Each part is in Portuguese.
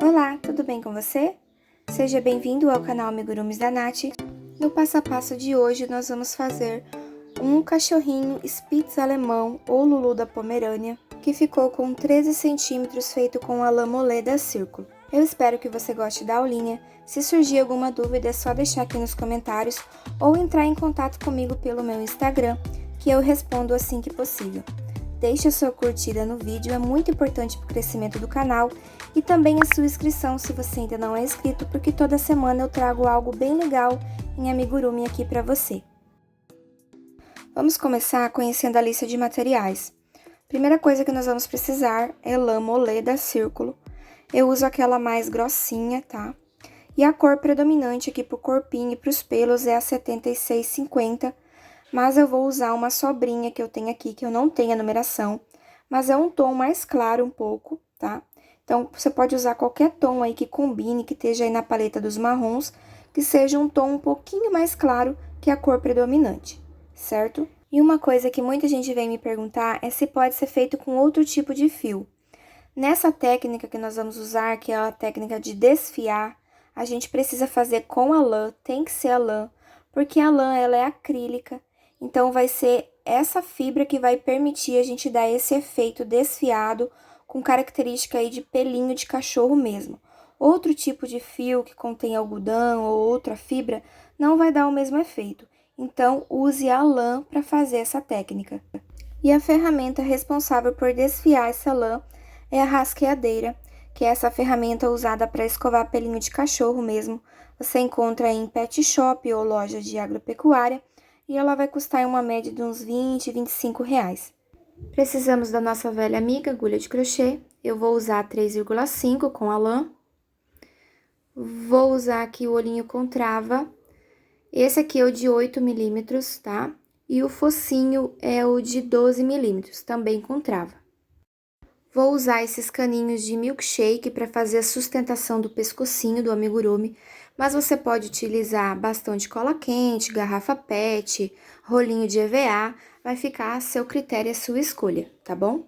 Olá, tudo bem com você? Seja bem-vindo ao canal Amigurumis da Nath. No passo a passo de hoje, nós vamos fazer um cachorrinho Spitz alemão ou Lulu da Pomerânia, que ficou com 13 centímetros feito com a lã molê da Círculo. Eu espero que você goste da aulinha. Se surgir alguma dúvida, é só deixar aqui nos comentários ou entrar em contato comigo pelo meu Instagram, que eu respondo assim que possível. Deixe a sua curtida no vídeo, é muito importante para o crescimento do canal, e também a sua inscrição se você ainda não é inscrito, porque toda semana eu trago algo bem legal em amigurumi aqui para você. Vamos começar conhecendo a lista de materiais. Primeira coisa que nós vamos precisar é lã molê da Círculo. Eu uso aquela mais grossinha, tá? E a cor predominante aqui pro corpinho e pros pelos é a 7650, mas eu vou usar uma sobrinha que eu tenho aqui, que eu não tenho a numeração, mas é um tom mais claro um pouco, tá? Então, você pode usar qualquer tom aí que combine, que esteja aí na paleta dos marrons, que seja um tom um pouquinho mais claro que a cor predominante, certo? E uma coisa que muita gente vem me perguntar é se pode ser feito com outro tipo de fio. Nessa técnica que nós vamos usar, que é a técnica de desfiar, a gente precisa fazer com a lã, tem que ser a lã, porque a lã ela é acrílica, então vai ser essa fibra que vai permitir a gente dar esse efeito desfiado, com característica aí de pelinho de cachorro mesmo. Outro tipo de fio que contém algodão ou outra fibra não vai dar o mesmo efeito, então use a lã para fazer essa técnica. E a ferramenta responsável por desfiar essa lã é a rasqueadeira, que é essa ferramenta usada para escovar pelinho de cachorro mesmo. Você encontra em pet shop ou loja de agropecuária e ela vai custar uma média de uns 20, 25 reais. Precisamos da nossa velha amiga agulha de crochê. Eu vou usar 3,5 com a lã. Vou usar aqui o olhinho com trava. Esse aqui é o de 8 milímetros, tá? E o focinho é o de 12 milímetros, também com trava. Vou usar esses caninhos de milkshake para fazer a sustentação do pescocinho do amigurumi, mas você pode utilizar bastão de cola quente, garrafa PET, rolinho de EVA, vai ficar a seu critério e a sua escolha, tá bom?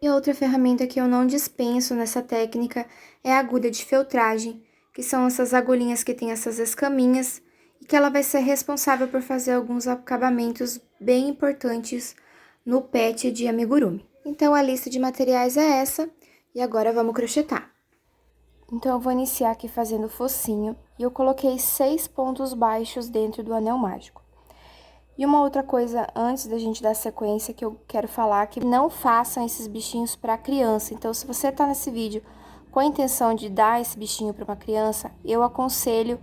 E outra ferramenta que eu não dispenso nessa técnica é a agulha de feltragem, que são essas agulhinhas que tem essas escaminhas, e que ela vai ser responsável por fazer alguns acabamentos bem importantes no pet de amigurumi. Então, a lista de materiais é essa, e agora vamos crochetar. Então, eu vou iniciar aqui fazendo o focinho, e eu coloquei 6 pontos baixos dentro do anel mágico. E uma outra coisa, antes da gente dar sequência, que eu quero falar, que não façam esses bichinhos para criança. Então, se você tá nesse vídeo com a intenção de dar esse bichinho para uma criança, eu aconselho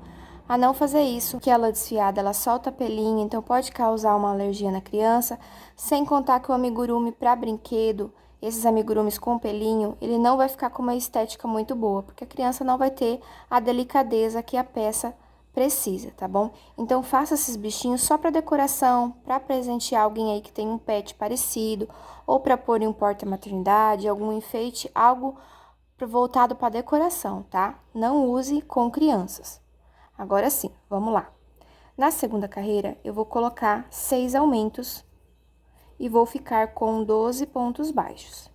a não fazer isso, que ela desfiada, ela solta pelinho, então pode causar uma alergia na criança, sem contar que o amigurumi para brinquedo, esses amigurumis com pelinho, ele não vai ficar com uma estética muito boa, porque a criança não vai ter a delicadeza que a peça precisa, tá bom? Então, faça esses bichinhos só para decoração, para presentear alguém aí que tem um pet parecido, ou para pôr em um porta-maternidade, algum enfeite, algo voltado para decoração, tá? Não use com crianças. Agora sim, vamos lá. Na segunda carreira, eu vou colocar 6 aumentos e vou ficar com 12 pontos baixos.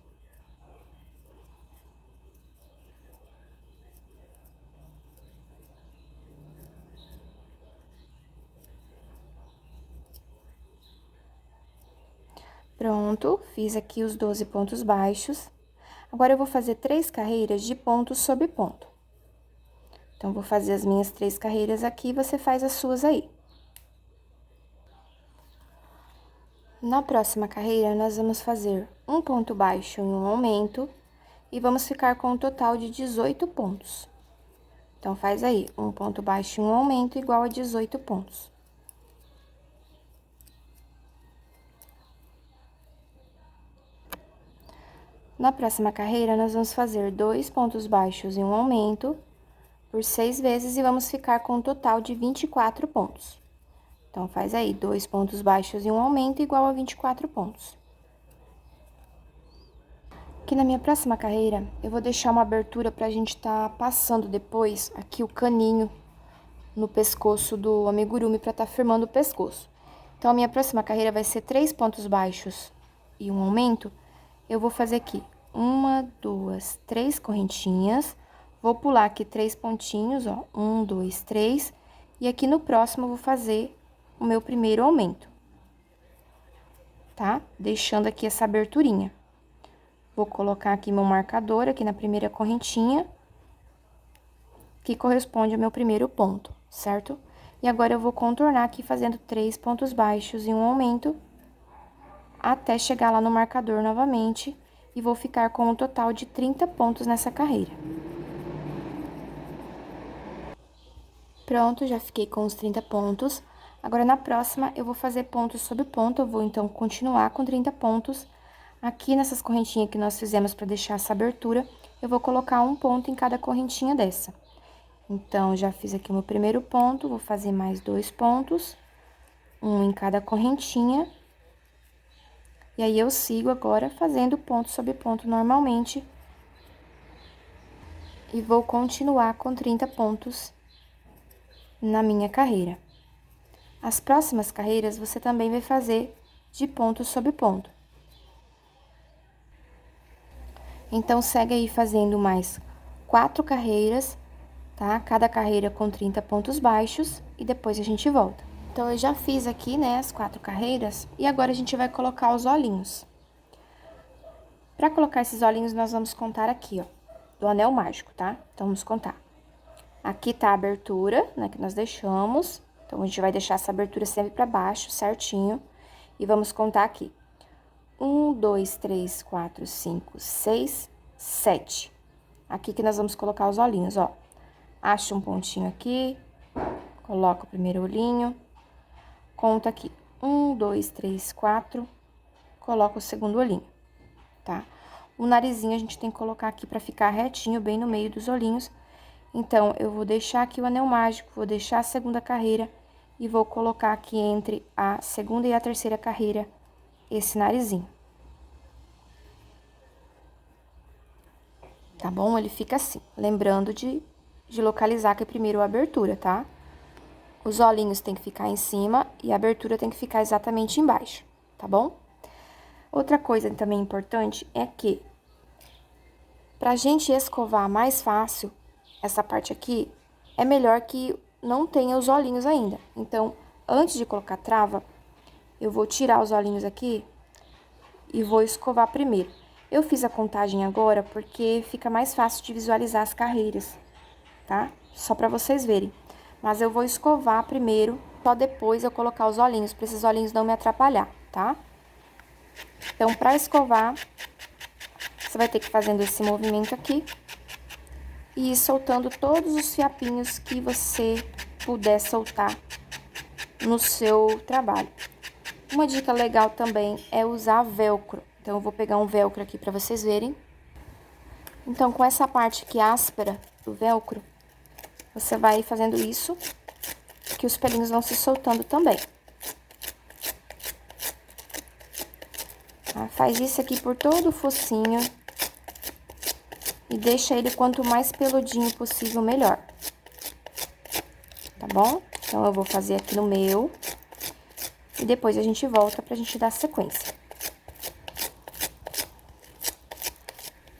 Pronto, fiz aqui os 12 pontos baixos. Agora, eu vou fazer 3 carreiras de ponto sobre ponto. Então, vou fazer as minhas 3 carreiras aqui, você faz as suas aí. Na próxima carreira, nós vamos fazer um ponto baixo em um aumento e vamos ficar com um total de 18 pontos. Então, faz aí, um ponto baixo em um aumento igual a 18 pontos. Na próxima carreira, nós vamos fazer 2 pontos baixos em um aumento por 6 vezes e vamos ficar com um total de 24 pontos. Então, faz aí, 2 pontos baixos em um aumento igual a 24 pontos. Aqui na minha próxima carreira, eu vou deixar uma abertura pra gente tá passando depois aqui o caninho no pescoço do amigurumi pra tá firmando o pescoço. Então, a minha próxima carreira vai ser 3 pontos baixos e um aumento. Eu vou fazer aqui 1, 2, 3 correntinhas, Vou pular aqui 3 pontinhos, ó, 1, 2, 3, e aqui no próximo eu vou fazer o meu primeiro aumento, tá? Deixando aqui essa aberturinha. Vou colocar aqui meu marcador aqui na primeira correntinha, que corresponde ao meu primeiro ponto, certo? E agora eu vou contornar aqui fazendo 3 pontos baixos e um aumento, até chegar lá no marcador novamente, e vou ficar com um total de 30 pontos nessa carreira. Pronto, já fiquei com os 30 pontos. Agora, na próxima, eu vou fazer ponto sobre ponto, eu vou, então, continuar com 30 pontos. Aqui, nessas correntinhas que nós fizemos para deixar essa abertura, eu vou colocar um ponto em cada correntinha dessa. Então, já fiz aqui o meu primeiro ponto, vou fazer mais 2 pontos, um em cada correntinha. E aí, eu sigo agora fazendo ponto sobre ponto normalmente. E vou continuar com 30 pontos na minha carreira. As próximas carreiras, você também vai fazer de ponto sobre ponto. Então, segue aí fazendo mais 4 carreiras, tá? Cada carreira com 30 pontos baixos, e depois a gente volta. Então, eu já fiz aqui, né, as 4 carreiras, e agora a gente vai colocar os olhinhos. Para colocar esses olhinhos, nós vamos contar aqui, ó, do anel mágico, tá? Então, vamos contar. Aqui tá a abertura, né, que nós deixamos. Então, a gente vai deixar essa abertura sempre para baixo, certinho. E vamos contar aqui. 1, 2, 3, 4, 5, 6, 7. Aqui que nós vamos colocar os olhinhos, ó. Acha um pontinho aqui, coloca o primeiro olhinho. Conta aqui. 1, 2, 3, 4. Coloca o segundo olhinho, tá? O narizinho a gente tem que colocar aqui para ficar retinho, bem no meio dos olhinhos. Então, eu vou deixar aqui o anel mágico, vou deixar a segunda carreira e vou colocar aqui entre a segunda e a terceira carreira esse narizinho. Tá bom? Ele fica assim, lembrando de localizar aqui primeiro a abertura, tá? Os olhinhos tem que ficar em cima e a abertura tem que ficar exatamente embaixo, tá bom? Outra coisa também importante é que, pra gente escovar mais fácil, essa parte aqui, é melhor que não tenha os olhinhos ainda. Então, antes de colocar trava, eu vou tirar os olhinhos aqui e vou escovar primeiro. Eu fiz a contagem agora porque fica mais fácil de visualizar as carreiras, tá? Só pra vocês verem. Mas eu vou escovar primeiro, só depois eu colocar os olhinhos, pra esses olhinhos não me atrapalhar, tá? Então, pra escovar, você vai ter que ir fazendo esse movimento aqui e ir soltando todos os fiapinhos que você puder soltar no seu trabalho. Uma dica legal também é usar velcro. Então, eu vou pegar um velcro aqui pra vocês verem. Então, com essa parte aqui áspera do velcro, você vai fazendo isso, que os pelinhos vão se soltando também. Tá? Faz isso aqui por todo o focinho. E deixa ele quanto mais peludinho possível, melhor. Tá bom? Então, eu vou fazer aqui no meu. E depois a gente volta pra gente dar sequência.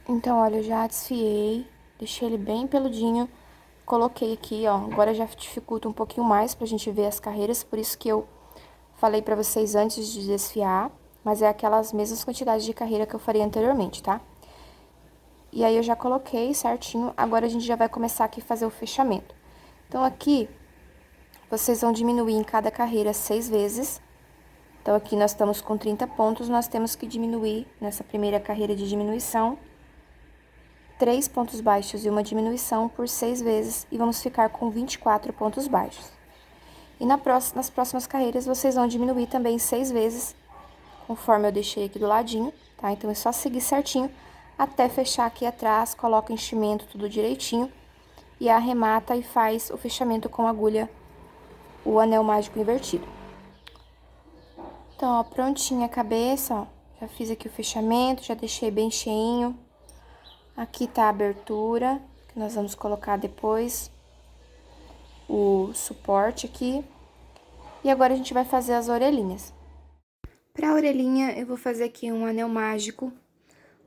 Então, olha, eu já desfiei. Deixei ele bem peludinho. Coloquei aqui, ó. Agora já dificulta um pouquinho mais pra gente ver as carreiras. Por isso que eu falei pra vocês antes de desfiar. Mas é aquelas mesmas quantidades de carreira que eu faria anteriormente, tá? E aí, eu já coloquei certinho, agora a gente já vai começar aqui a fazer o fechamento. Então, aqui, vocês vão diminuir em cada carreira 6 vezes. Então, aqui nós estamos com 30 pontos, nós temos que diminuir, nessa primeira carreira de diminuição, 3 pontos baixos e uma diminuição por 6 vezes, e vamos ficar com 24 pontos baixos. E nas próximas carreiras, vocês vão diminuir também 6 vezes, conforme eu deixei aqui do ladinho, tá? Então, é só seguir certinho. Até fechar aqui atrás, coloca o enchimento tudo direitinho e arremata e faz o fechamento com agulha, o anel mágico invertido. Então, ó, prontinha a cabeça, ó, já fiz aqui o fechamento, já deixei bem cheinho. Aqui tá a abertura, que nós vamos colocar depois o suporte aqui. E agora a gente vai fazer as orelhinhas. Pra orelhinha, eu vou fazer aqui um anel mágico.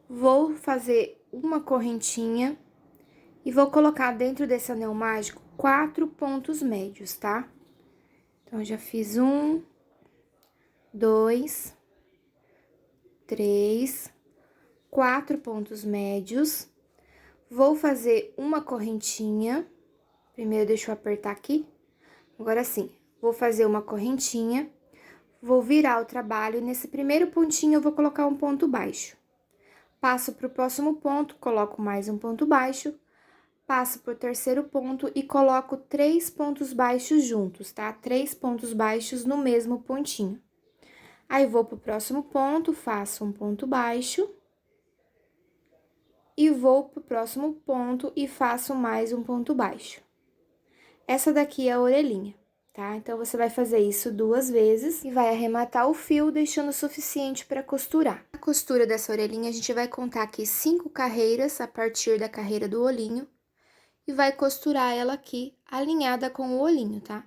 Vou fazer uma correntinha E vou colocar dentro desse anel mágico 4 pontos médios, tá? Então, já fiz 1, 2, 3, 4 pontos médios. Vou fazer uma correntinha. Primeiro, deixa eu apertar aqui. Agora sim, vou fazer uma correntinha. Vou virar o trabalho e nesse primeiro pontinho eu vou colocar um ponto baixo. Passo pro próximo ponto, coloco mais um ponto baixo. Passo pro terceiro ponto e coloco 3 pontos baixos juntos, tá? 3 pontos baixos no mesmo pontinho. Aí, vou pro próximo ponto, faço um ponto baixo. E vou pro próximo ponto e faço mais um ponto baixo. Essa daqui é a orelhinha, tá? Então, você vai fazer isso 2 vezes e vai arrematar o fio, deixando o suficiente para costurar. A costura dessa orelhinha, a gente vai contar aqui 5 carreiras a partir da carreira do olhinho. E vai costurar ela aqui, alinhada com o olhinho, tá?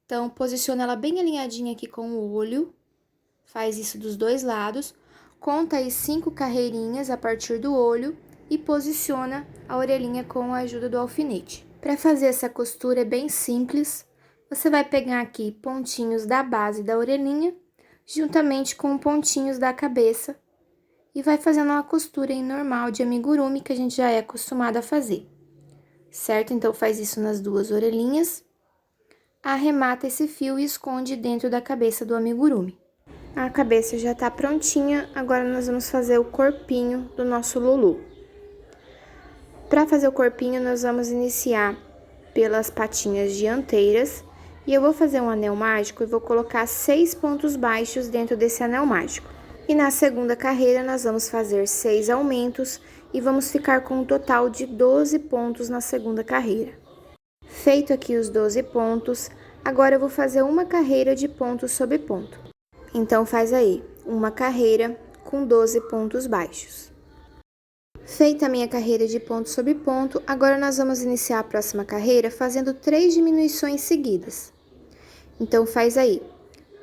Então, posiciona ela bem alinhadinha aqui com o olho. Faz isso dos dois lados. Conta aí 5 carreirinhas a partir do olho e posiciona a orelhinha com a ajuda do alfinete. Para fazer essa costura é bem simples. Você vai pegar aqui pontinhos da base da orelhinha, juntamente com pontinhos da cabeça. E vai fazendo uma costura aí normal de amigurumi, que a gente já é acostumado a fazer. Certo? Então, faz isso nas 2 orelhinhas, arremata esse fio e esconde dentro da cabeça do amigurumi. A cabeça já tá prontinha, agora nós vamos fazer o corpinho do nosso Lulu. Para fazer o corpinho, nós vamos iniciar pelas patinhas dianteiras, e eu vou fazer um anel mágico e vou colocar 6 pontos baixos dentro desse anel mágico. E na segunda carreira, nós vamos fazer 6 aumentos e vamos ficar com um total de 12 pontos na segunda carreira. Feito aqui os 12 pontos, agora eu vou fazer uma carreira de ponto sobre ponto. Então, faz aí uma carreira com 12 pontos baixos. Feita a minha carreira de ponto sobre ponto, agora nós vamos iniciar a próxima carreira fazendo 3 diminuições seguidas. Então, faz aí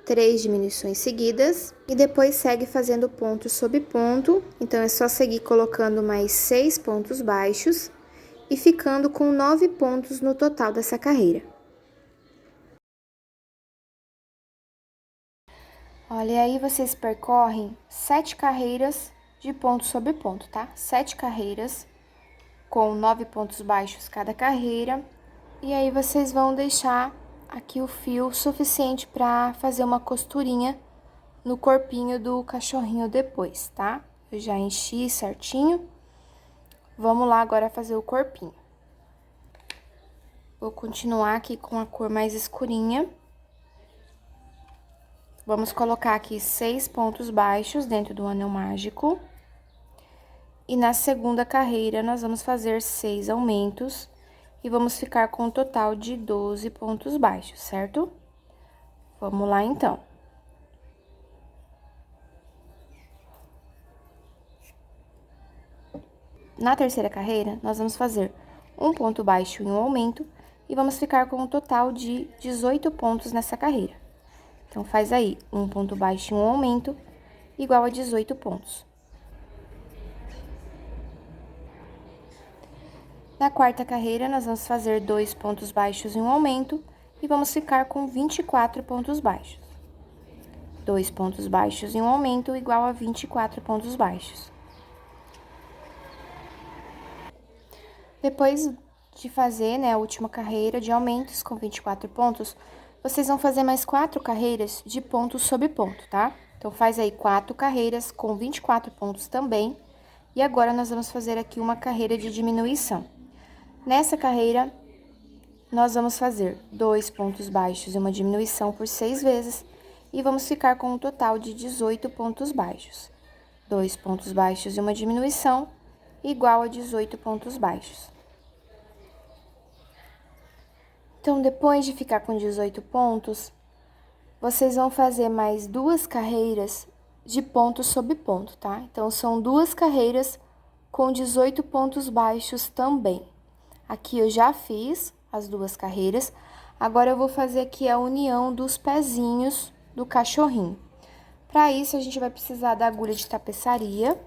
3 diminuições seguidas e depois segue fazendo ponto sobre ponto. Então, é só seguir colocando mais 6 pontos baixos e ficando com 9 pontos no total dessa carreira. Olha, aí vocês percorrem 7 carreiras de ponto sobre ponto, tá? 7 carreiras com 9 pontos baixos cada carreira. E aí, vocês vão deixar aqui o fio suficiente para fazer uma costurinha no corpinho do cachorrinho depois, tá? Eu já enchi certinho. Vamos lá agora fazer o corpinho. Vou continuar aqui com a cor mais escurinha. Vamos colocar aqui 6 pontos baixos dentro do anel mágico. E na segunda carreira, nós vamos fazer 6 aumentos. E vamos ficar com um total de 12 pontos baixos, certo? Vamos lá, então. Na terceira carreira, nós vamos fazer um ponto baixo e um aumento. E vamos ficar com um total de 18 pontos nessa carreira. Então, faz aí um ponto baixo e um aumento, igual a 18 pontos. Na quarta carreira, nós vamos fazer 2 pontos baixos e um aumento, e vamos ficar com 24 pontos baixos. 2 pontos baixos e um aumento, igual a 24 pontos baixos. Depois de fazer, né, a última carreira de aumentos com 24 pontos, vocês vão fazer mais 4 carreiras de ponto sobre ponto, tá? Então, faz aí 4 carreiras com 24 pontos também. E agora, nós vamos fazer aqui uma carreira de diminuição. Nessa carreira, nós vamos fazer 2 pontos baixos e uma diminuição por 6 vezes. E vamos ficar com um total de 18 pontos baixos. 2 pontos baixos e uma diminuição, igual a 18 pontos baixos. Então, depois de ficar com 18 pontos, vocês vão fazer mais 2 carreiras de ponto sobre ponto, tá? Então, são 2 carreiras com 18 pontos baixos também. Aqui eu já fiz as 2 carreiras, agora eu vou fazer aqui a união dos pezinhos do cachorrinho. Para isso, a gente vai precisar da agulha de tapeçaria.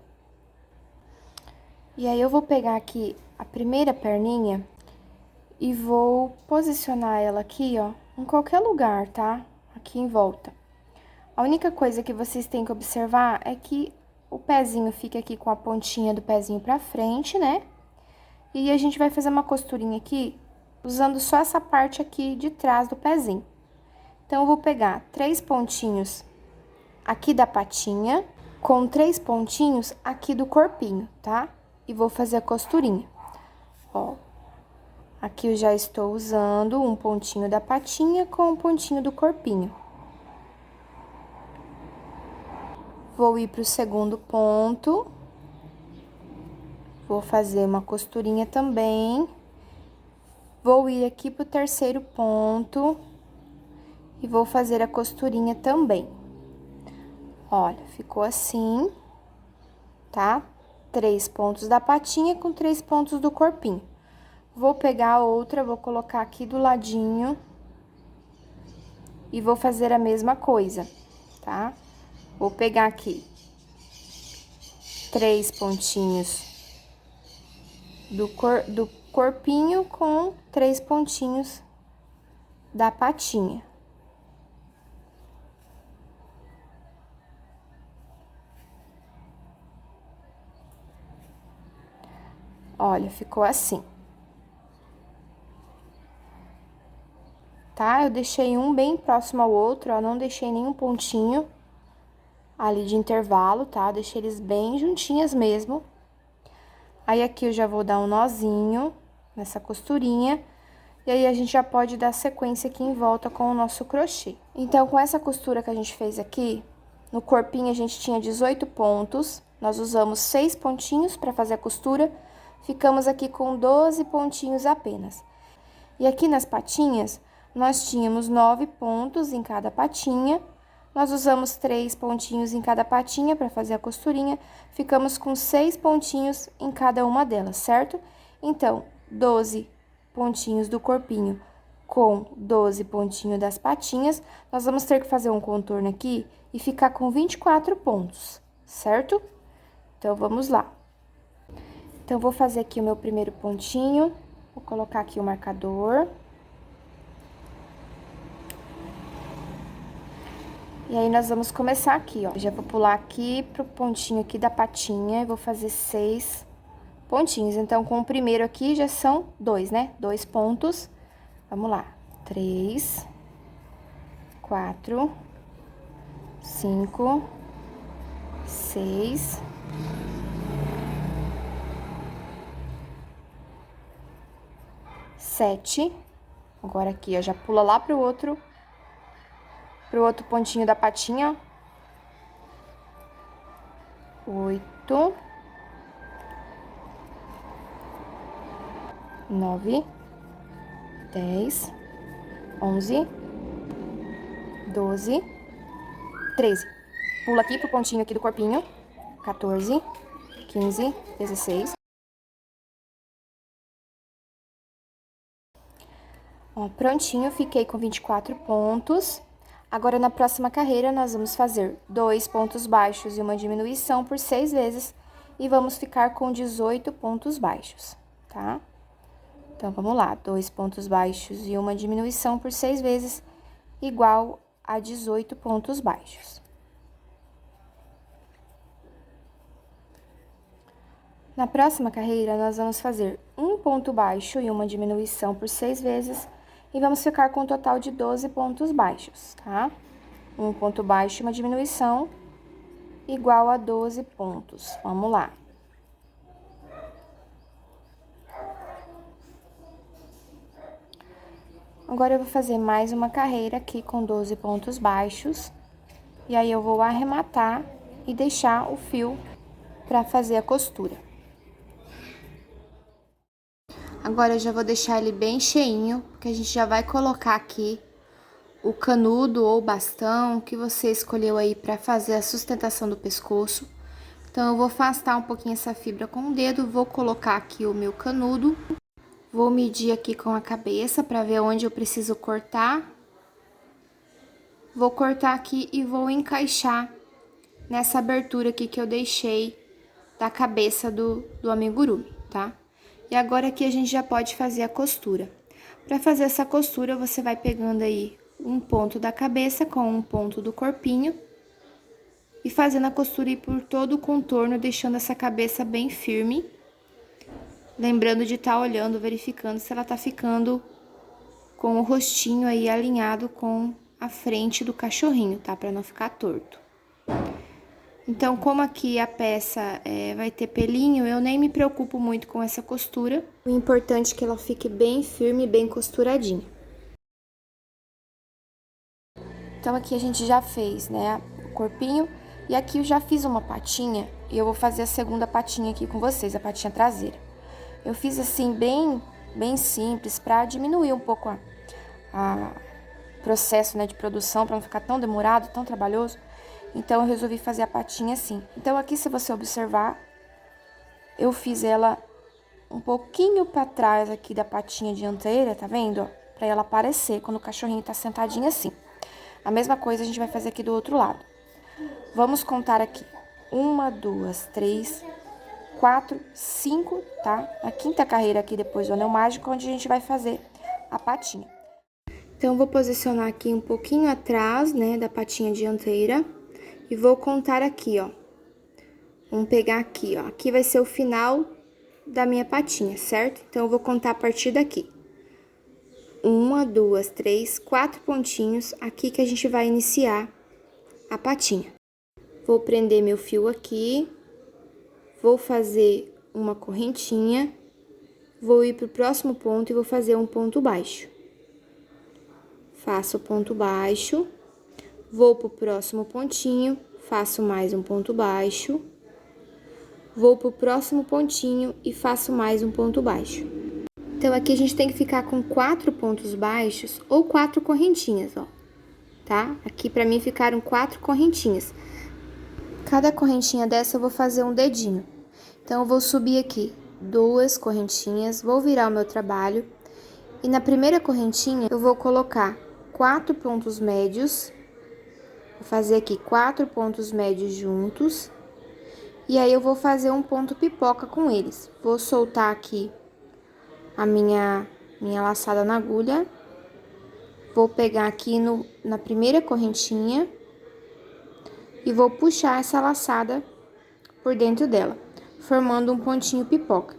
E aí, eu vou pegar aqui a primeira perninha e vou posicionar ela aqui, ó, em qualquer lugar, tá? Aqui em volta. A única coisa que vocês têm que observar é que o pezinho fica aqui com a pontinha do pezinho pra frente, né? E a gente vai fazer uma costurinha aqui, usando só essa parte aqui de trás do pezinho. Então, eu vou pegar 3 pontinhos aqui da patinha, com 3 pontinhos aqui do corpinho, tá? E vou fazer a costurinha. Ó, aqui eu já estou usando um pontinho da patinha com um pontinho do corpinho. Vou ir pro segundo ponto. Vou fazer uma costurinha também. Vou ir aqui pro terceiro ponto. E vou fazer a costurinha também. Olha, ficou assim, tá? 3 pontos da patinha com 3 pontos do corpinho. Vou pegar a outra, vou colocar aqui do ladinho. E vou fazer a mesma coisa, tá? Vou pegar aqui 3 pontinhos do corpinho com 3 pontinhos da patinha. Olha, ficou assim. Tá? Eu deixei um bem próximo ao outro, ó, não deixei nenhum pontinho ali de intervalo, tá? Deixei eles bem juntinhas mesmo. Aí, aqui eu já vou dar um nozinho nessa costurinha. E aí, a gente já pode dar sequência aqui em volta com o nosso crochê. Então, com essa costura que a gente fez aqui, no corpinho a gente tinha 18 pontos. Nós usamos 6 pontinhos pra fazer a costura. Ficamos aqui com 12 pontinhos apenas. E aqui nas patinhas, nós tínhamos 9 pontos em cada patinha. Nós usamos 3 pontinhos em cada patinha para fazer a costurinha. Ficamos com 6 pontinhos em cada uma delas, certo? Então, 12 pontinhos do corpinho com 12 pontinhos das patinhas. Nós vamos ter que fazer um contorno aqui e ficar com 24 pontos, certo? Então, vamos lá. Então, vou fazer aqui o meu primeiro pontinho. Vou colocar aqui o marcador. E aí, nós vamos começar aqui, ó. Já vou pular aqui pro pontinho aqui da patinha e vou fazer 6 pontinhos. Então, com o primeiro aqui, já são 2, né? 2 pontos. Vamos lá. 3, 4, 5, 6... 7. Agora, aqui, ó, já pula lá pro outro pontinho da patinha. 8, 9, 10, 11, 12, 13. Pula aqui pro pontinho aqui do corpinho. 14, 15, 16. Ó, prontinho, fiquei com 24 pontos. Agora, na próxima carreira, nós vamos fazer 2 pontos baixos e uma diminuição por 6 vezes. E vamos ficar com 18 pontos baixos, tá? Então, vamos lá. 2 pontos baixos e uma diminuição por 6 vezes, igual a 18 pontos baixos. Na próxima carreira, nós vamos fazer 1 ponto baixo e uma diminuição por 6 vezes. E vamos ficar com um total de 12 pontos baixos, tá? 1 ponto baixo e uma diminuição igual a 12 pontos. Vamos lá. Agora, eu vou fazer mais uma carreira aqui com 12 pontos baixos. E aí, eu vou arrematar e deixar o fio pra fazer a costura. Agora, eu já vou deixar ele bem cheinho, porque a gente já vai colocar aqui o canudo ou bastão que você escolheu aí pra fazer a sustentação do pescoço. Então, eu vou afastar um pouquinho essa fibra com o dedo, vou colocar aqui o meu canudo. Vou medir aqui com a cabeça pra ver onde eu preciso cortar. Vou cortar aqui e vou encaixar nessa abertura aqui que eu deixei da cabeça do amigurumi, tá? E agora aqui a gente já pode fazer a costura. Para fazer essa costura, você vai pegando aí um ponto da cabeça com um ponto do corpinho e fazendo a costura aí por todo o contorno, deixando essa cabeça bem firme. Lembrando de estar olhando, verificando se ela tá ficando com o rostinho aí alinhado com a frente do cachorrinho, tá? Para não ficar torto. Então, como aqui a peça vai ter pelinho, eu nem me preocupo muito com essa costura. O importante é que ela fique bem firme, bem costuradinha. Então, aqui a gente já fez, né, o corpinho. E aqui eu já fiz uma patinha e eu vou fazer a segunda patinha aqui com vocês, a patinha traseira. Eu fiz assim, bem simples, pra diminuir um pouco a processo, né, de produção, pra não ficar tão demorado, tão trabalhoso. Então, eu resolvi fazer a patinha assim. Então, aqui, se você observar, eu fiz ela um pouquinho pra trás aqui da patinha dianteira, tá vendo? Ó, pra ela aparecer quando o cachorrinho tá sentadinho assim. A mesma coisa a gente vai fazer aqui do outro lado. Vamos contar aqui. 1, 2, 3, 4, 5, tá? A quinta carreira aqui depois do anel mágico, onde a gente vai fazer a patinha. Então, eu vou posicionar aqui um pouquinho atrás, né, da patinha dianteira. E vou contar aqui, ó. Vamos pegar aqui, ó. Aqui vai ser o final da minha patinha, certo? Então, eu vou contar a partir daqui. 1, 2, 3, 4 pontinhos aqui que a gente vai iniciar a patinha. Vou prender meu fio aqui. Vou fazer uma correntinha. Vou ir pro próximo ponto e vou fazer um ponto baixo. Faço o ponto baixo. Vou pro próximo pontinho, faço mais um ponto baixo. Vou pro próximo pontinho e faço mais um ponto baixo. Então, aqui a gente tem que ficar com 4 pontos baixos ou 4 correntinhas, ó. Tá? Aqui pra mim ficaram 4 correntinhas. Cada correntinha dessa eu vou fazer um dedinho. Então, eu vou subir aqui 2 correntinhas, vou virar o meu trabalho. E na primeira correntinha, eu vou colocar 4 pontos médios. Vou fazer aqui 4 pontos médios juntos. E aí, eu vou fazer um ponto pipoca com eles. Vou soltar aqui a minha laçada na agulha. Vou pegar aqui na primeira correntinha. E vou puxar essa laçada por dentro dela, formando um pontinho pipoca.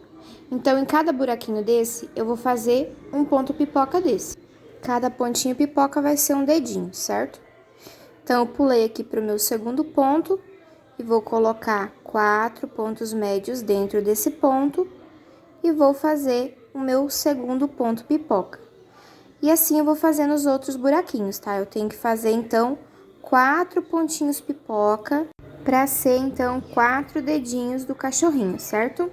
Então, em cada buraquinho desse, eu vou fazer um ponto pipoca desse. Cada pontinho pipoca vai ser um dedinho, certo? Então, eu pulei aqui pro meu segundo ponto e vou colocar 4 pontos médios dentro desse ponto e vou fazer o meu segundo ponto pipoca. E assim eu vou fazendo os outros buraquinhos, tá? Eu tenho que fazer, então, 4 pontinhos pipoca pra ser, então, 4 dedinhos do cachorrinho, certo?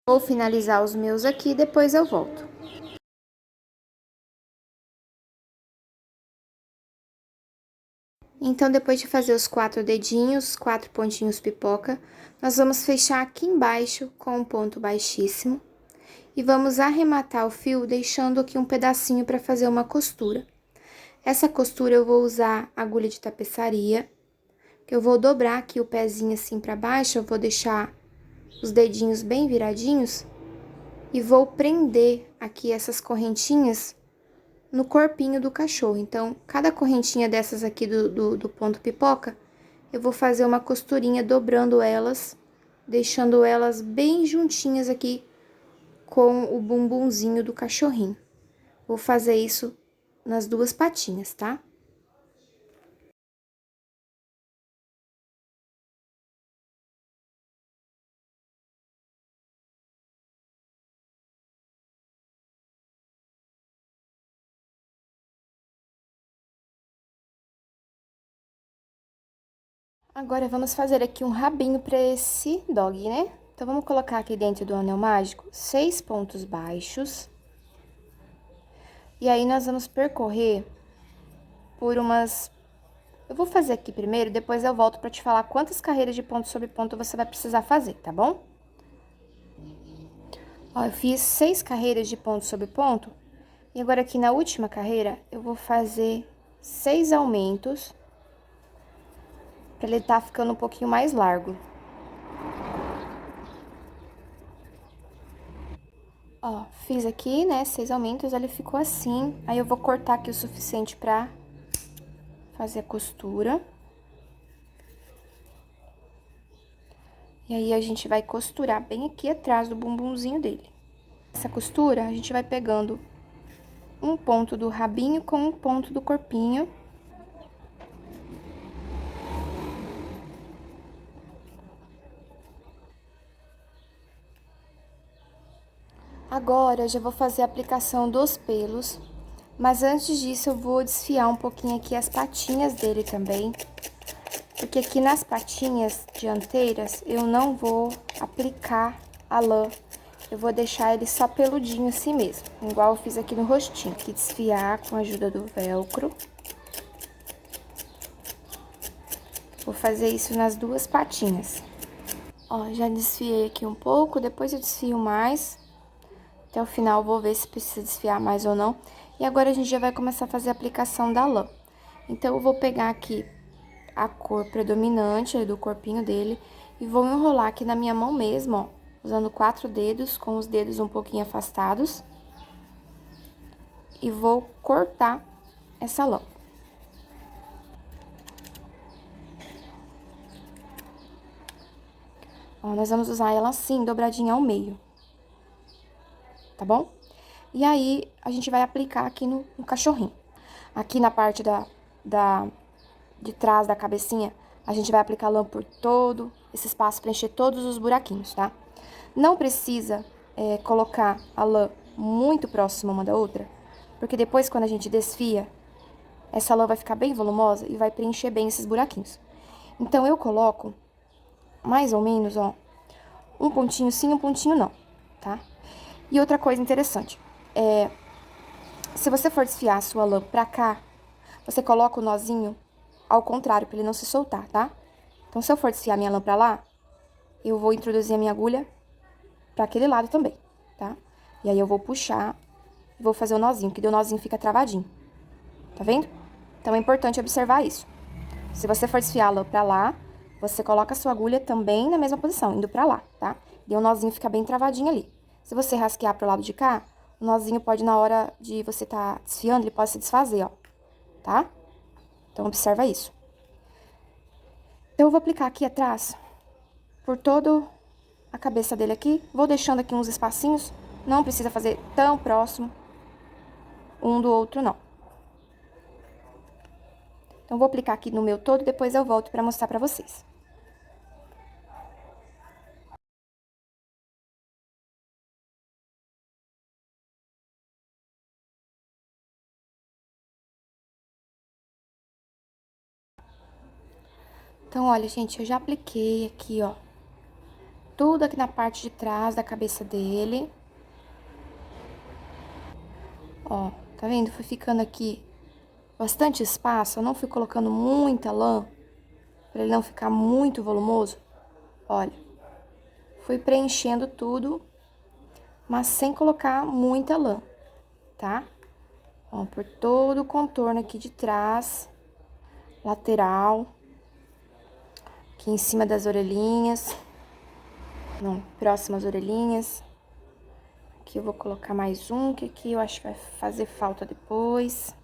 Vou finalizar os meus aqui, depois eu volto. Então, depois de fazer os 4 dedinhos, 4 pontinhos pipoca, nós vamos fechar aqui embaixo com um ponto baixíssimo. E vamos arrematar o fio, deixando aqui um pedacinho para fazer uma costura. Essa costura eu vou usar agulha de tapeçaria, que eu vou dobrar aqui o pezinho assim para baixo, eu vou deixar os dedinhos bem viradinhos. E vou prender aqui essas correntinhas no corpinho do cachorro. Então, cada correntinha dessas aqui do ponto pipoca, eu vou fazer uma costurinha dobrando elas, deixando elas bem juntinhas aqui com o bumbumzinho do cachorrinho. Vou fazer isso nas duas patinhas, tá? Agora, vamos fazer aqui um rabinho pra esse dog, né? Então, vamos colocar aqui dentro do anel mágico 6 pontos baixos. E aí, nós vamos percorrer por umas... Eu vou fazer aqui primeiro, depois eu volto pra te falar quantas carreiras de ponto sobre ponto você vai precisar fazer, tá bom? Ó, eu fiz 6 carreiras de ponto sobre ponto. E agora, aqui na última carreira, eu vou fazer 6 aumentos, pra ele tá ficando um pouquinho mais largo. Ó, fiz aqui, né, 6 aumentos, ele ficou assim. Aí, eu vou cortar aqui o suficiente pra fazer a costura. E aí, a gente vai costurar bem aqui atrás do bumbumzinho dele. Essa costura, a gente vai pegando um ponto do rabinho com um ponto do corpinho. Agora, eu já vou fazer a aplicação dos pelos, mas antes disso, eu vou desfiar um pouquinho aqui as patinhas dele também. Porque aqui nas patinhas dianteiras, eu não vou aplicar a lã. Eu vou deixar ele só peludinho assim mesmo, igual eu fiz aqui no rostinho. Aqui desfiar com a ajuda do velcro. Vou fazer isso nas duas patinhas. Ó, já desfiei aqui um pouco, depois eu desfio mais. Até o final eu vou ver se precisa desfiar mais ou não. E agora a gente já vai começar a fazer a aplicação da lã. Então, eu vou pegar aqui a cor predominante do corpinho dele e vou enrolar aqui na minha mão mesmo, ó, usando 4 dedos, com os dedos um pouquinho afastados. E vou cortar essa lã. Ó, nós vamos usar ela assim, dobradinha ao meio. Tá bom? E aí, a gente vai aplicar aqui no cachorrinho. Aqui na parte de trás da cabecinha, a gente vai aplicar lã por todo esse espaço, preencher todos os buraquinhos, tá? Não precisa colocar a lã muito próxima uma da outra, porque depois, quando a gente desfia, essa lã vai ficar bem volumosa e vai preencher bem esses buraquinhos. Então, eu coloco mais ou menos, ó, um pontinho sim, um pontinho não, tá? E outra coisa interessante, se você for desfiar a sua lã pra cá, você coloca o nozinho ao contrário, pra ele não se soltar, tá? Então, se eu for desfiar minha lã pra lá, eu vou introduzir a minha agulha pra aquele lado também, tá? E aí, eu vou puxar e vou fazer o nozinho, que o nozinho fica travadinho. Tá vendo? Então, é importante observar isso. Se você for desfiar a lã pra lá, você coloca a sua agulha também na mesma posição, indo pra lá, tá? E o nozinho fica bem travadinho ali. Se você rasquear pro lado de cá, o nozinho pode, na hora de você tá desfiando, ele pode se desfazer, ó. Tá? Então, observa isso. Então, eu vou aplicar aqui atrás, por toda a cabeça dele aqui. Vou deixando aqui uns espacinhos. Não precisa fazer tão próximo um do outro, não. Então, vou aplicar aqui no meu todo, depois eu volto pra mostrar pra vocês. Então, olha, gente, eu já apliquei aqui, ó, tudo aqui na parte de trás da cabeça dele. Ó, tá vendo? Foi ficando aqui bastante espaço, eu não fui colocando muita lã, pra ele não ficar muito volumoso. Olha, fui preenchendo tudo, mas sem colocar muita lã, tá? Ó, por todo o contorno aqui de trás, lateral, aqui em cima das orelhinhas, não, próximo às orelhinhas. Aqui eu vou colocar mais um, que aqui eu acho que vai fazer falta depois.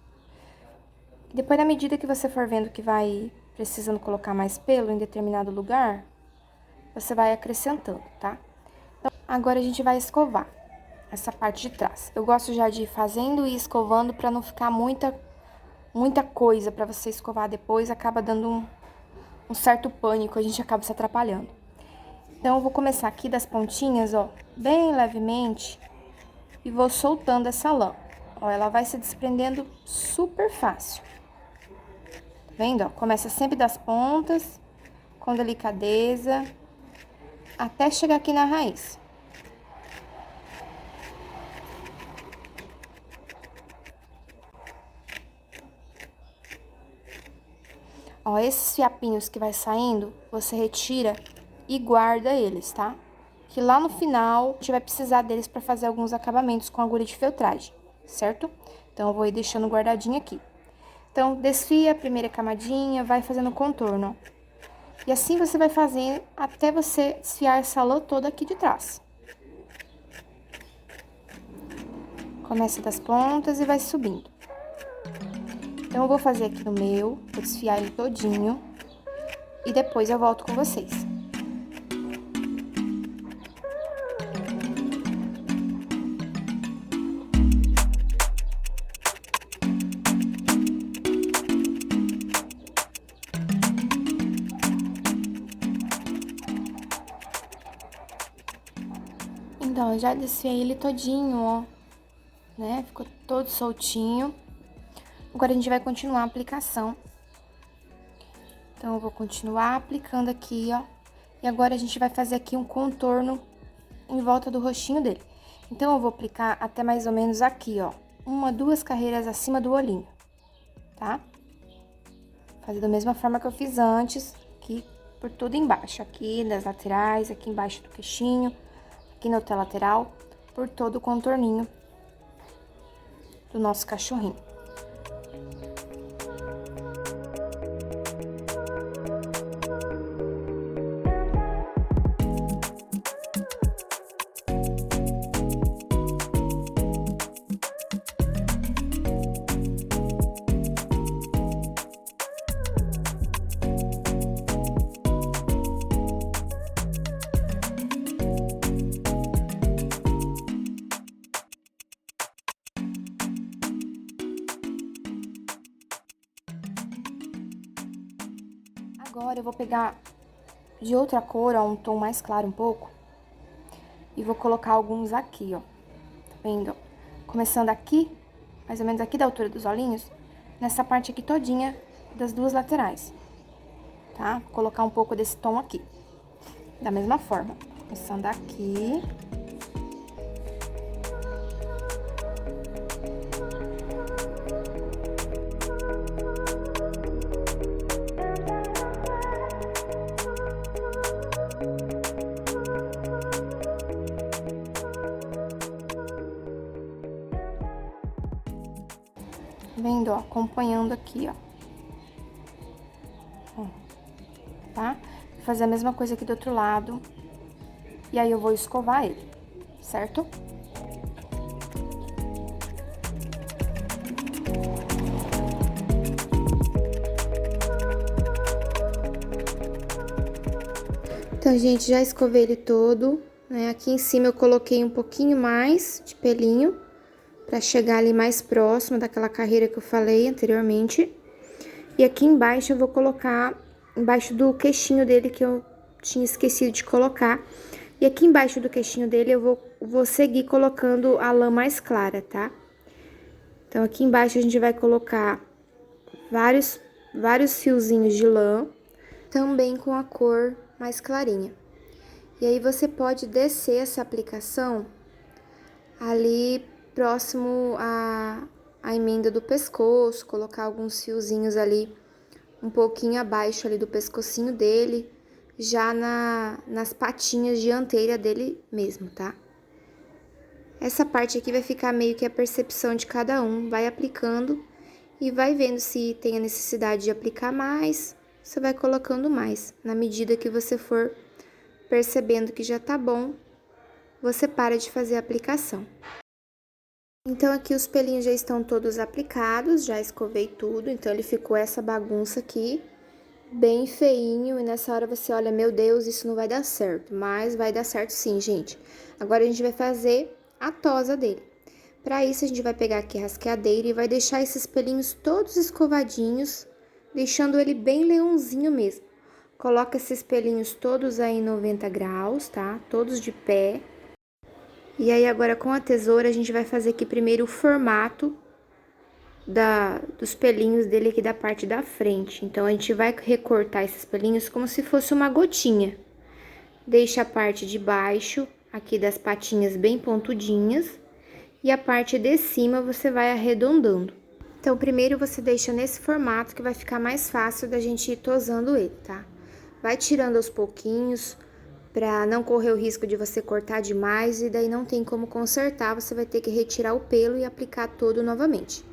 E depois, na medida que você for vendo que vai precisando colocar mais pelo em determinado lugar, você vai acrescentando, tá? Então, agora a gente vai escovar essa parte de trás. Eu gosto já de ir fazendo e escovando pra não ficar muita coisa pra você escovar depois, acaba dando um certo pânico, a gente acaba se atrapalhando. Então, eu vou começar aqui das pontinhas, ó, bem levemente, e vou soltando essa lã. Ó, ela vai se desprendendo super fácil. Tá vendo, ó? Começa sempre das pontas, com delicadeza, até chegar aqui na raiz. Ó, esses fiapinhos que vai saindo, você retira e guarda eles, tá? Que lá no final, a gente vai precisar deles pra fazer alguns acabamentos com agulha de feltragem, certo? Então, eu vou ir deixando guardadinho aqui. Então, desfia a primeira camadinha, vai fazendo contorno, ó. E assim você vai fazendo até você desfiar essa lã toda aqui de trás. Começa das pontas e vai subindo. Então, eu vou fazer aqui no meu, vou desfiar ele todinho. E depois eu volto com vocês. Então, eu já desfiei ele todinho, ó, né? Ficou todo soltinho. Agora, a gente vai continuar a aplicação. Então, eu vou continuar aplicando aqui, ó. E agora, a gente vai fazer aqui um contorno em volta do rostinho dele. Então, eu vou aplicar até mais ou menos aqui, ó. 1, 2 carreiras acima do olhinho, tá? Fazer da mesma forma que eu fiz antes, aqui por tudo embaixo. Aqui nas laterais, aqui embaixo do queixinho, aqui na outra lateral, por todo o contorninho do nosso cachorrinho. Agora, eu vou pegar de outra cor, ó, um tom mais claro um pouco. E vou colocar alguns aqui, ó. Tá vendo? Começando aqui, mais ou menos aqui da altura dos olhinhos, nessa parte aqui todinha das duas laterais. Tá? Vou colocar um pouco desse tom aqui. Da mesma forma. Começando aqui. Vendo, ó, acompanhando aqui, ó. Tá? Vou fazer a mesma coisa aqui do outro lado. E aí, eu vou escovar ele, certo? Então, gente, já escovei ele todo, né? Aqui em cima eu coloquei um pouquinho mais de pelinho, pra chegar ali mais próximo daquela carreira que eu falei anteriormente. E aqui embaixo eu vou colocar, embaixo do queixinho dele, que eu tinha esquecido de colocar. E aqui embaixo do queixinho dele eu vou seguir colocando a lã mais clara, tá? Então, aqui embaixo a gente vai colocar vários fiozinhos de lã, também com a cor mais clarinha. E aí, você pode descer essa aplicação ali próximo à emenda do pescoço, colocar alguns fiozinhos ali um pouquinho abaixo ali do pescocinho dele, já nas patinhas dianteiras dele mesmo, tá? Essa parte aqui vai ficar meio que a percepção de cada um, vai aplicando e vai vendo se tem a necessidade de aplicar mais, você vai colocando mais. Na medida que você for percebendo que já tá bom, você para de fazer a aplicação. Então, aqui os pelinhos já estão todos aplicados, já escovei tudo, então ele ficou essa bagunça aqui, bem feinho, e nessa hora você olha, meu Deus, isso não vai dar certo, mas vai dar certo sim, gente. Agora, a gente vai fazer a tosa dele. Para isso, a gente vai pegar aqui a rasqueadeira e vai deixar esses pelinhos todos escovadinhos, deixando ele bem leãozinho mesmo. Coloca esses pelinhos todos aí em 90 graus, tá? Todos de pé. E aí, agora, com a tesoura, a gente vai fazer aqui primeiro o formato dos pelinhos dele aqui da parte da frente. Então, a gente vai recortar esses pelinhos como se fosse uma gotinha. Deixa a parte de baixo, aqui das patinhas bem pontudinhas, e a parte de cima você vai arredondando. Então, primeiro você deixa nesse formato que vai ficar mais fácil da gente ir tosando ele, tá? Vai tirando aos pouquinhos, pra não correr o risco de você cortar demais e daí não tem como consertar, você vai ter que retirar o pelo e aplicar todo novamente.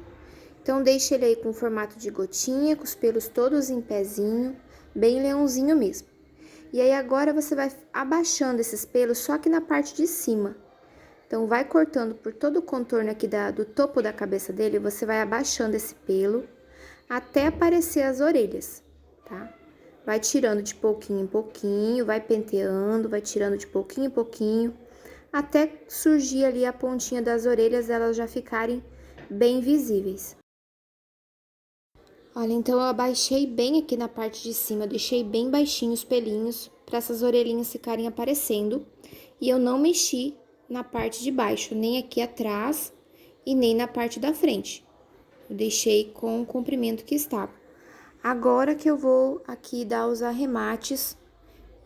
Então, deixa ele aí com formato de gotinha, com os pelos todos em pezinho, bem leãozinho mesmo. E aí, agora você vai abaixando esses pelos só aqui na parte de cima. Então, vai cortando por todo o contorno aqui do topo da cabeça dele, você vai abaixando esse pelo até aparecer as orelhas, tá? Vai tirando de pouquinho em pouquinho, vai penteando, vai tirando de pouquinho em pouquinho, até surgir ali a pontinha das orelhas, elas já ficarem bem visíveis. Olha, então eu abaixei bem aqui na parte de cima, eu deixei bem baixinho os pelinhos, para essas orelhinhas ficarem aparecendo, e eu não mexi na parte de baixo, nem aqui atrás e nem na parte da frente. Eu deixei com o comprimento que estava. Agora que eu vou aqui dar os arremates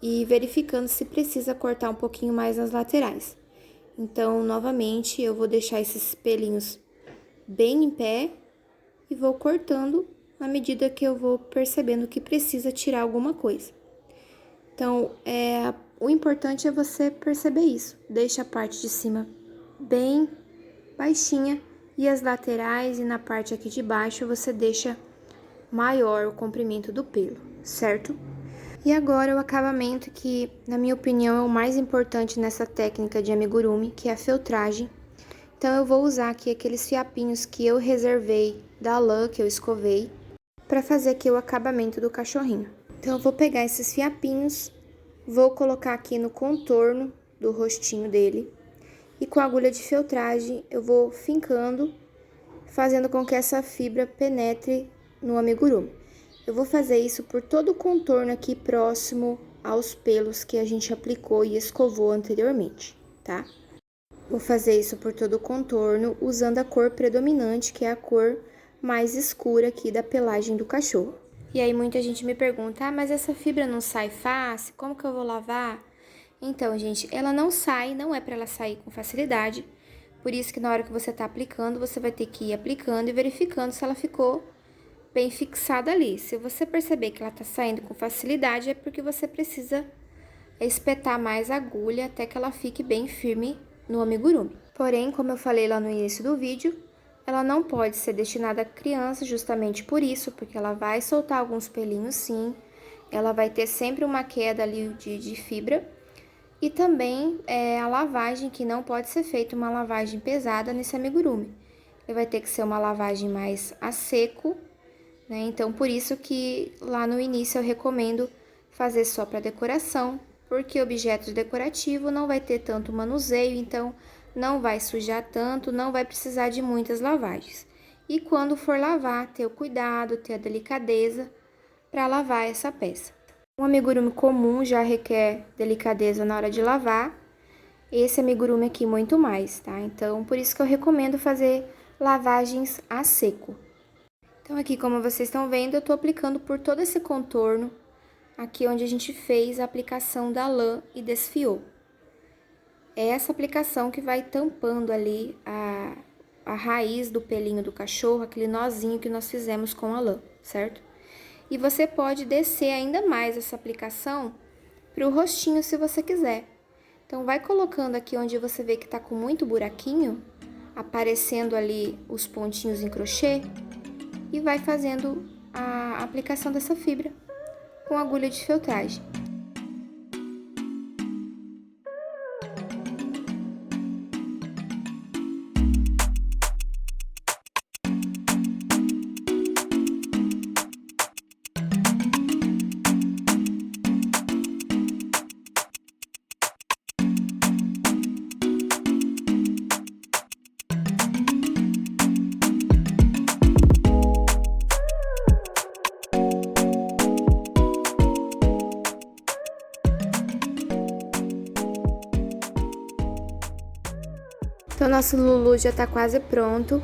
e verificando se precisa cortar um pouquinho mais nas laterais. Então, novamente, eu vou deixar esses pelinhos bem em pé e vou cortando na medida que eu vou percebendo que precisa tirar alguma coisa. Então, o importante é você perceber isso. Deixa a parte de cima bem baixinha e as laterais e na parte aqui de baixo você deixa maior o comprimento do pelo, certo? E agora o acabamento que, na minha opinião, é o mais importante nessa técnica de amigurumi, que é a feltragem. Então, eu vou usar aqui aqueles fiapinhos que eu reservei da lã que eu escovei para fazer aqui o acabamento do cachorrinho. Então, eu vou pegar esses fiapinhos, vou colocar aqui no contorno do rostinho dele e com a agulha de feltragem eu vou fincando, fazendo com que essa fibra penetre no amigurumi. Eu vou fazer isso por todo o contorno aqui próximo aos pelos que a gente aplicou e escovou anteriormente, tá? Vou fazer isso por todo o contorno usando a cor predominante, que é a cor mais escura aqui da pelagem do cachorro. E aí muita gente me pergunta, ah, mas essa fibra não sai fácil? Como que eu vou lavar? Então, gente, ela não sai, não é para ela sair com facilidade. Por isso que na hora que você tá aplicando, você vai ter que ir aplicando e verificando se ela ficou bem fixada ali. Se você perceber que ela tá saindo com facilidade, é porque você precisa espetar mais a agulha até que ela fique bem firme no amigurumi. Porém, como eu falei lá no início do vídeo, ela não pode ser destinada a criança justamente por isso, porque ela vai soltar alguns pelinhos sim, ela vai ter sempre uma queda ali de fibra, e também a lavagem, que não pode ser feita uma lavagem pesada nesse amigurumi. Ele vai ter que ser uma lavagem mais a seco, né? Então, por isso que lá no início eu recomendo fazer só para decoração, porque objeto decorativo não vai ter tanto manuseio, então não vai sujar tanto, não vai precisar de muitas lavagens. E quando for lavar, ter o cuidado, ter a delicadeza para lavar essa peça. Um amigurumi comum já requer delicadeza na hora de lavar, esse amigurumi aqui muito mais, tá? Então, por isso que eu recomendo fazer lavagens a seco. Então, aqui, como vocês estão vendo, eu tô aplicando por todo esse contorno, aqui onde a gente fez a aplicação da lã e desfiou. É essa aplicação que vai tampando ali a raiz do pelinho do cachorro, aquele nozinho que nós fizemos com a lã, certo? E você pode descer ainda mais essa aplicação pro rostinho, se você quiser. Então, vai colocando aqui onde você vê que tá com muito buraquinho, aparecendo ali os pontinhos em crochê, e vai fazendo a aplicação dessa fibra com agulha de feltragem. Então, nosso Lulu já tá quase pronto.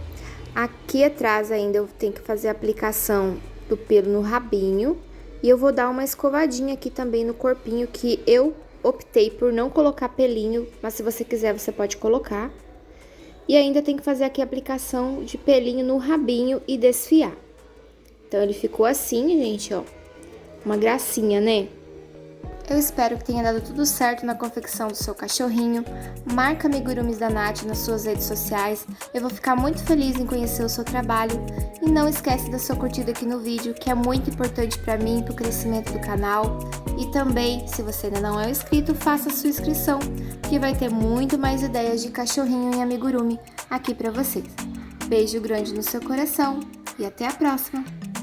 Aqui atrás ainda eu tenho que fazer a aplicação do pelo no rabinho. E eu vou dar uma escovadinha aqui também no corpinho, que eu optei por não colocar pelinho, mas se você quiser, você pode colocar. E ainda tem que fazer aqui a aplicação de pelinho no rabinho e desfiar. Então, ele ficou assim, gente, ó. Uma gracinha, né? Eu espero que tenha dado tudo certo na confecção do seu cachorrinho. Marca Amigurumis da Nath nas suas redes sociais. Eu vou ficar muito feliz em conhecer o seu trabalho. E não esquece da sua curtida aqui no vídeo, que é muito importante para mim, para o crescimento do canal. E também, se você ainda não é inscrito, faça a sua inscrição, que vai ter muito mais ideias de cachorrinho em amigurumi aqui para vocês. Beijo grande no seu coração e até a próxima!